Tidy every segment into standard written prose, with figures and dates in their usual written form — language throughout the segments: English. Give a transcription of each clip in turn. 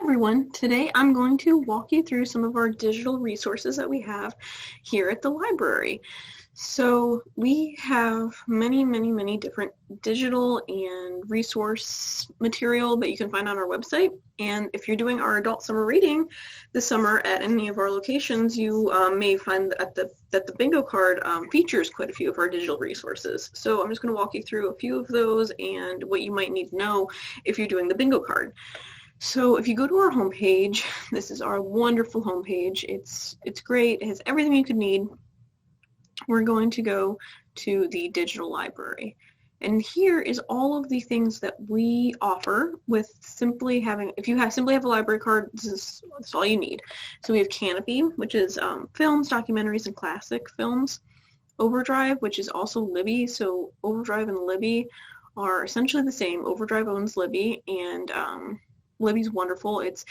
Everyone, today I'm going to walk you through some of our digital resources that we have here at the library. So we have many different digital and resource material that you can find on our website. And if you're doing our adult summer reading this summer at any of our locations, you may find that the bingo card features quite a few of our digital resources. So I'm just going to walk you through a few of those and what you might need to know if you're doing the bingo card. So if you go to our homepage, this is our wonderful homepage. It's great. It has everything you could need. We're going to go to the digital library. And here is all of the things that we offer with simply having, if you simply have a library card, that's all you need. So we have Canopy, which is films, documentaries, and classic films. Overdrive, which is also Libby. So Overdrive and Libby are essentially the same. Overdrive owns Libby, and Libby's wonderful. It's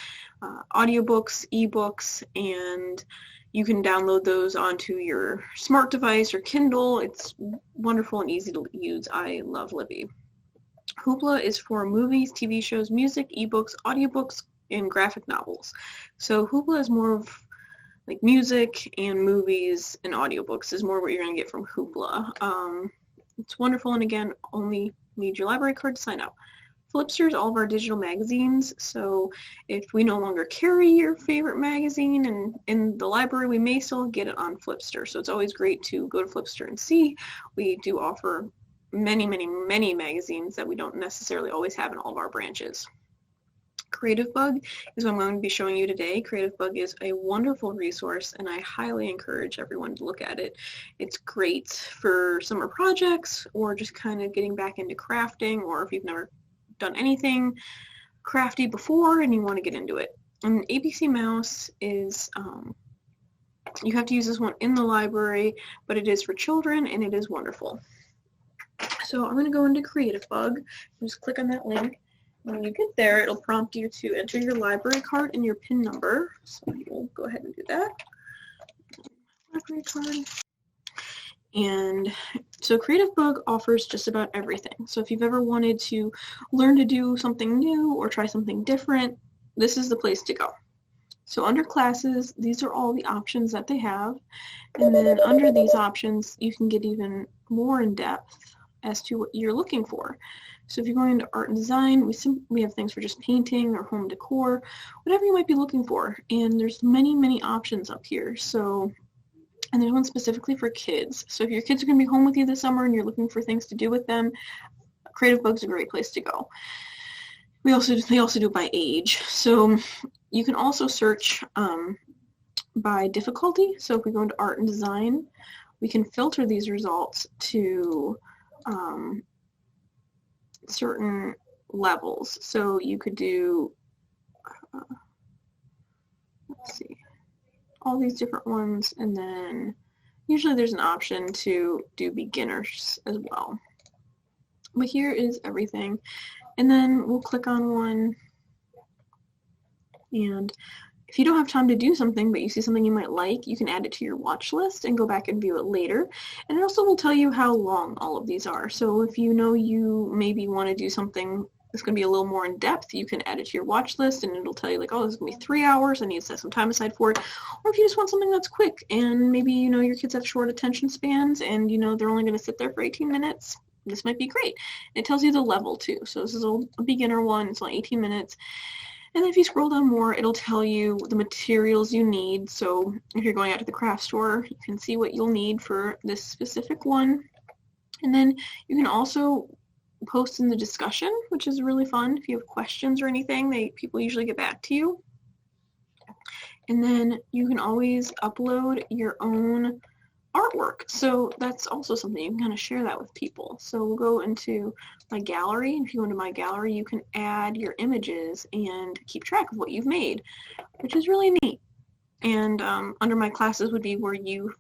audiobooks, ebooks, and you can download those onto your smart device or Kindle. It's wonderful and easy to use. I love Libby. Hoopla is for movies, TV shows, music, ebooks, audiobooks, and graphic novels. So Hoopla is more of like music and movies and audiobooks is more what you're going to get from Hoopla. It's wonderful, and again, only need your library card to sign up. Flipster is all of our digital magazines, so if we no longer carry your favorite magazine and in the library, we may still get it on Flipster, so it's always great to go to Flipster and see. We do offer many magazines that we don't necessarily always have in all of our branches. Creative Bug is what I'm going to be showing you today. Creative Bug is a wonderful resource, and I highly encourage everyone to look at it. It's great for summer projects or just kind of getting back into crafting, or if you've never done anything crafty before and you want to get into it. And ABC Mouse is, you have to use this one in the library, but it is for children and it is wonderful. So I'm going to go into Creative Bug. Just click on that link. When you get there, it'll prompt you to enter your library card and your PIN number. So you'll go ahead and do that. Library card. And so Creative Bug offers just about everything. So if you've ever wanted to learn to do something new or try something different, this is the place to go. So under classes, these are all the options that they have. And then under these options, you can get even more in depth as to what you're looking for. So if you're going into art and design, we have things for just painting or home decor, whatever you might be looking for. And there's many options up here. And there's one specifically for kids. So if your kids are going to be home with you this summer and you're looking for things to do with them, Creative Bug's a great place to go. They also do it by age. So you can also search by difficulty. So if we go into art and design, we can filter these results to certain levels. So you could do, let's see, all these different ones, and then usually there's an option to do beginners as well. But here is everything, and then we'll click on one, and if you don't have time to do something but you see something you might like, you can add it to your watch list and go back and view it later. And it also will tell you how long all of these are. So if you know you maybe want to do something it's going to be a little more in depth, you can add it to your watch list and it'll tell you like, oh, this is going to be 3 hours. I need to set some time aside for it. Or if you just want something that's quick and maybe, your kids have short attention spans and, they're only going to sit there for 18 minutes, this might be great. It tells you the level too. So this is a beginner one. It's only 18 minutes. And then if you scroll down more, it'll tell you the materials you need. So if you're going out to the craft store, you can see what you'll need for this specific one. And then you can also post in the discussion, which is really fun. If you have questions or anything, people usually get back to you. And then you can always upload your own artwork. So that's also something you can kind of share that with people. So we'll go into my gallery. If you go into my gallery, you can add your images and keep track of what you've made, which is really neat. And under my classes would be where you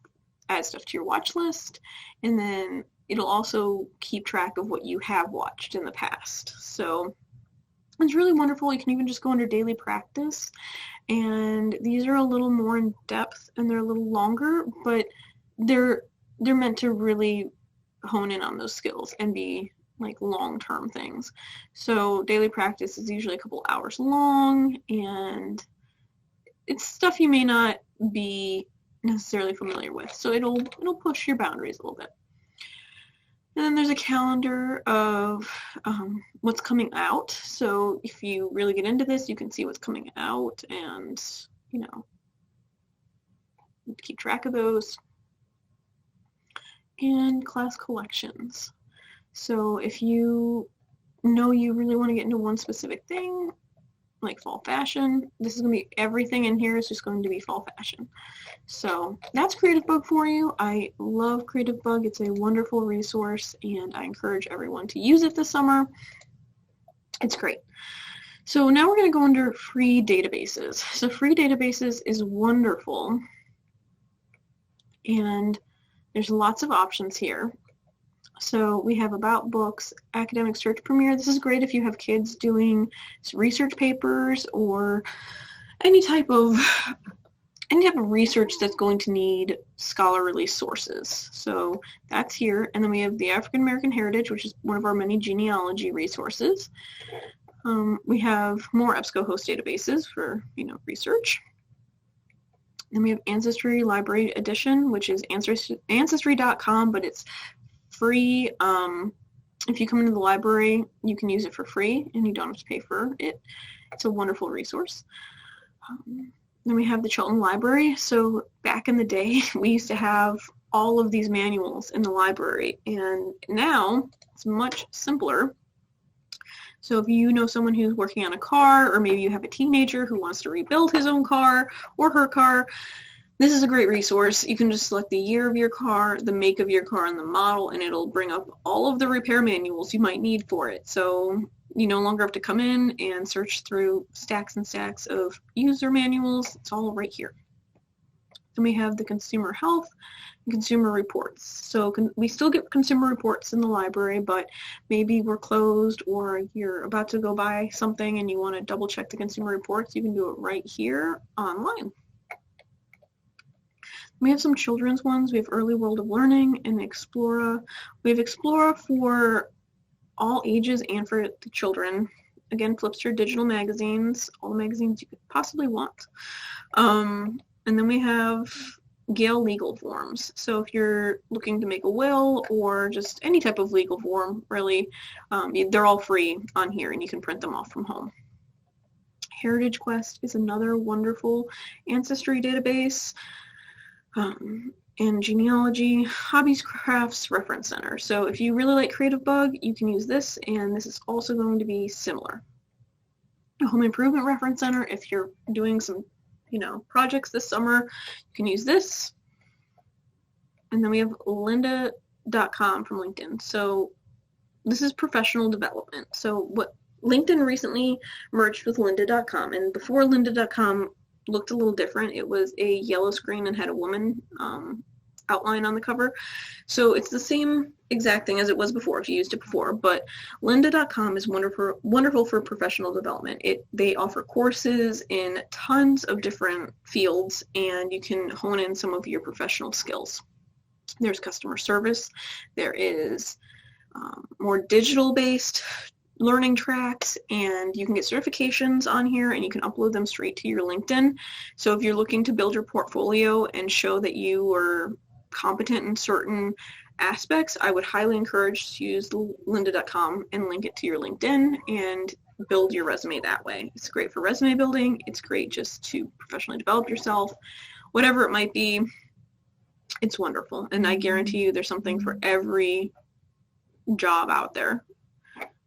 add stuff to your watch list, and then it'll also keep track of what you have watched in the past. So it's really wonderful. You can even just go under daily practice, and these are a little more in depth and they're a little longer, but they're meant to really hone in on those skills and be like long-term things. So daily practice is usually a couple hours long, and it's stuff you may not be necessarily familiar with. So it'll push your boundaries a little bit. And then there's a calendar of what's coming out. So if you really get into this, you can see what's coming out and, you know, keep track of those. And class collections. So if you know you really want to get into one specific thing, like fall fashion, this is going to be everything in here is just going to be fall fashion. So that's Creative Bug for you. I love Creative Bug. It's a wonderful resource, and I encourage everyone to use it this summer. It's great. So now we're going to go under free databases. So free databases is wonderful, and there's lots of options here. So we have About Books, Academic Search Premier. This is great if you have kids doing research papers or any type of research that's going to need scholarly sources. So that's here. And then we have the African American Heritage, which is one of our many genealogy resources. We have more EBSCO host databases for, you know, research. Then we have Ancestry Library Edition, which is ancestry.com, but it's free. If you come into the library, you can use it for free, and you don't have to pay for it. It's a wonderful resource. Then we have the Chilton Library. So back in the day, we used to have all of these manuals in the library, and now it's much simpler. So if you know someone who's working on a car, or maybe you have a teenager who wants to rebuild his own car or her car, this is a great resource. You can just select the year of your car, the make of your car, and the model, and it'll bring up all of the repair manuals you might need for it. So you no longer have to come in and search through stacks and stacks of user manuals. It's all right here. Then we have the Consumer Health and Consumer Reports. So we still get consumer reports in the library, but maybe we're closed or you're about to go buy something and you want to double check the consumer reports. You can do it right here online. We have some children's ones. We have Early World of Learning and Explora. We have Explora for all ages and for the children. Again, flips your digital magazines, all the magazines you could possibly want. And then we have Gale legal forms. So if you're looking to make a will or just any type of legal form, really, they're all free on here, and you can print them off from home. Heritage Quest is another wonderful ancestry database. And genealogy, hobbies, crafts, reference center. So if you really like Creative Bug, you can use this, and this is also going to be similar. A home improvement reference center, if you're doing some, you know, projects this summer, you can use this. And then we have lynda.com from LinkedIn. So this is professional development. So what LinkedIn recently merged with lynda.com, and before lynda.com looked a little different. It was a yellow screen and had a woman outline on the cover. So it's the same exact thing as it was before if you used it before, but lynda.com is wonderful for professional development. They offer courses in tons of different fields, and you can hone in some of your professional skills. There's customer service. There is more digital-based learning tracks, and you can get certifications on here, and you can upload them straight to your LinkedIn. So if you're looking to build your portfolio and show that you are competent in certain aspects, I would highly encourage to use lynda.com and link it to your LinkedIn and build your resume that way. It's great for resume building. It's great just to professionally develop yourself. Whatever it might be, it's wonderful. And I guarantee you there's something for every job out there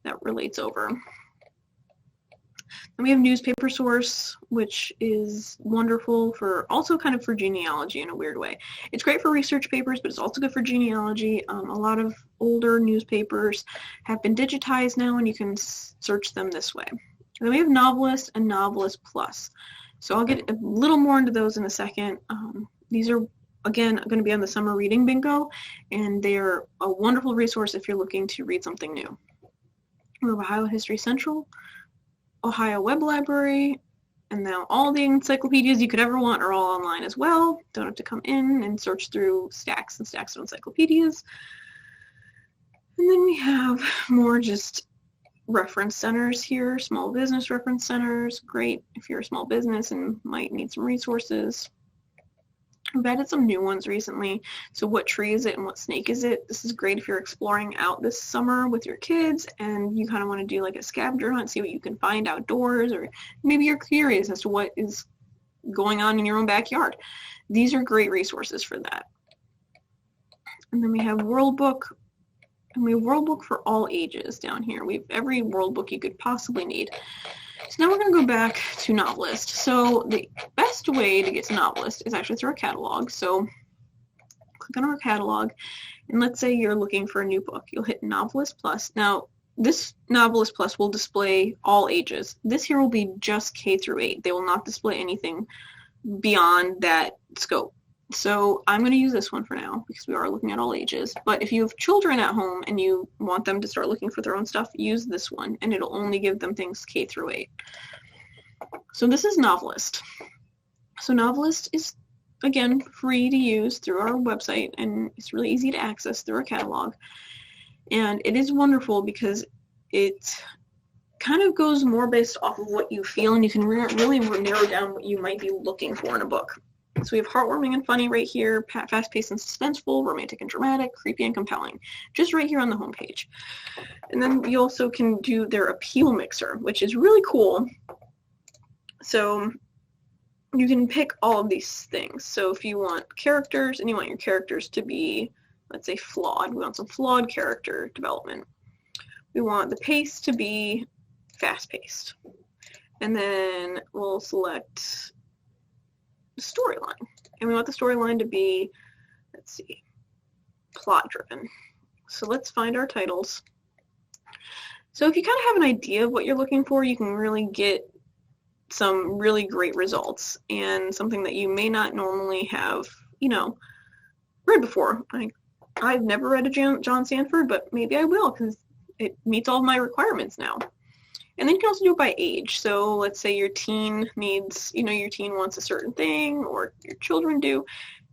that relates over. And we have Newspaper Source, which is wonderful for also kind of for genealogy in a weird way. It's great for research papers, but it's also good for genealogy. A lot of older newspapers have been digitized now, and you can search them this way. And then we have Novelist and Novelist Plus. So I'll get a little more into those in a second. These are, again, going to be on the summer reading bingo, and they're a wonderful resource if you're looking to read something new. We have Ohio History Central, Ohio Web Library, and now all the encyclopedias you could ever want are all online as well. Don't have to come in and search through stacks and stacks of encyclopedias. And then we have more just reference centers here, small business reference centers. Great if you're a small business and might need some resources. I've added some new ones recently. So what tree is it and what snake is it? This is great if you're exploring out this summer with your kids and you kind of want to do like a scavenger hunt, see what you can find outdoors, or maybe you're curious as to what is going on in your own backyard. These are great resources for that. And then we have World Book, and we have World Book for all ages down here. We have every World Book you could possibly need. So now we're going to go back to Novelist. So the best way to get to Novelist is actually through our catalog. So click on our catalog, and let's say you're looking for a new book. You'll hit Novelist Plus. Now, this Novelist Plus will display all ages. This here will be just K through 8. They will not display anything beyond that scope. So I'm going to use this one for now because we are looking at all ages. But if you have children at home and you want them to start looking for their own stuff, use this one, and it'll only give them things K through 8. So this is Novelist. So Novelist is, again, free to use through our website, and it's really easy to access through our catalog. And it is wonderful because it kind of goes more based off of what you feel, and you can really narrow down what you might be looking for in a book. So we have heartwarming and funny right here, fast-paced and suspenseful, romantic and dramatic, creepy and compelling, just right here on the homepage. And then you also can do their appeal mixer, which is really cool. So you can pick all of these things. So if you want characters and you want your characters to be, let's say, flawed, we want some flawed character development. We want the pace to be fast-paced. And then we'll select storyline, and we want the storyline to be, let's see, plot driven. So let's find our titles. So if you kind of have an idea of what you're looking for, you can really get some really great results, and something that you may not normally have, read before. I've never read a John Sanford, but maybe I will because it meets all of my requirements now. And then you can also do it by age. So let's say your teen needs, your teen wants a certain thing, or your children do.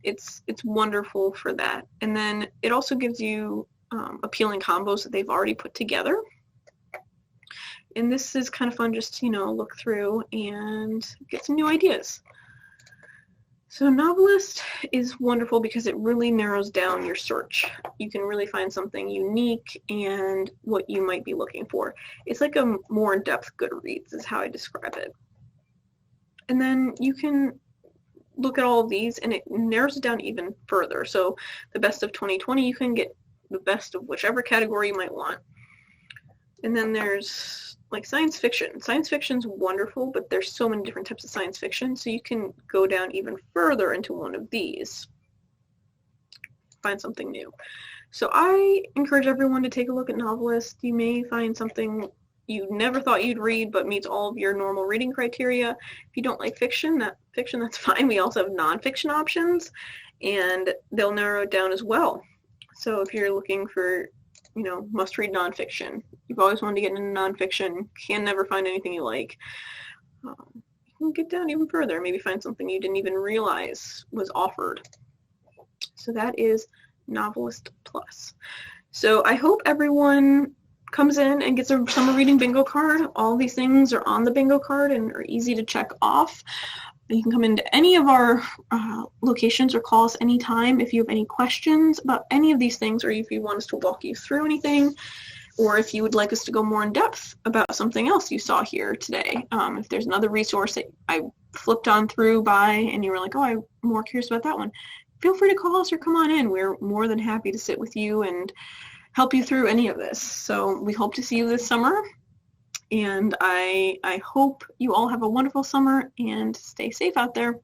It's wonderful for that. And then it also gives you appealing combos that they've already put together. And this is kind of fun just to, look through and get some new ideas. So Novelist is wonderful because it really narrows down your search. You can really find something unique and what you might be looking for. It's like a more in-depth Goodreads is how I describe it. And then you can look at all of these and it narrows it down even further. So the best of 2020, you can get the best of whichever category you might want. And then there's like science fiction. Science fiction's wonderful, but there's so many different types of science fiction, so you can go down even further into one of these. Find something new. So I encourage everyone to take a look at Novelist. You may find something you never thought you'd read, but meets all of your normal reading criteria. If you don't like fiction, that's fine. We also have nonfiction options, and they'll narrow it down as well. So if you're looking for must-read nonfiction. You've always wanted to get into nonfiction, can never find anything you like. You can get down even further, maybe find something you didn't even realize was offered. So that is Novelist Plus. So I hope everyone comes in and gets a summer reading bingo card. All these things are on the bingo card and are easy to check off. You can come into any of our locations or call us anytime if you have any questions about any of these things, or if you want us to walk you through anything, or if you would like us to go more in depth about something else you saw here today. If there's another resource that I flipped on through by and you were like, oh, I'm more curious about that one, feel free to call us or come on in. We're more than happy to sit with you and help you through any of this. So we hope to see you this summer. And I hope you all have a wonderful summer and stay safe out there.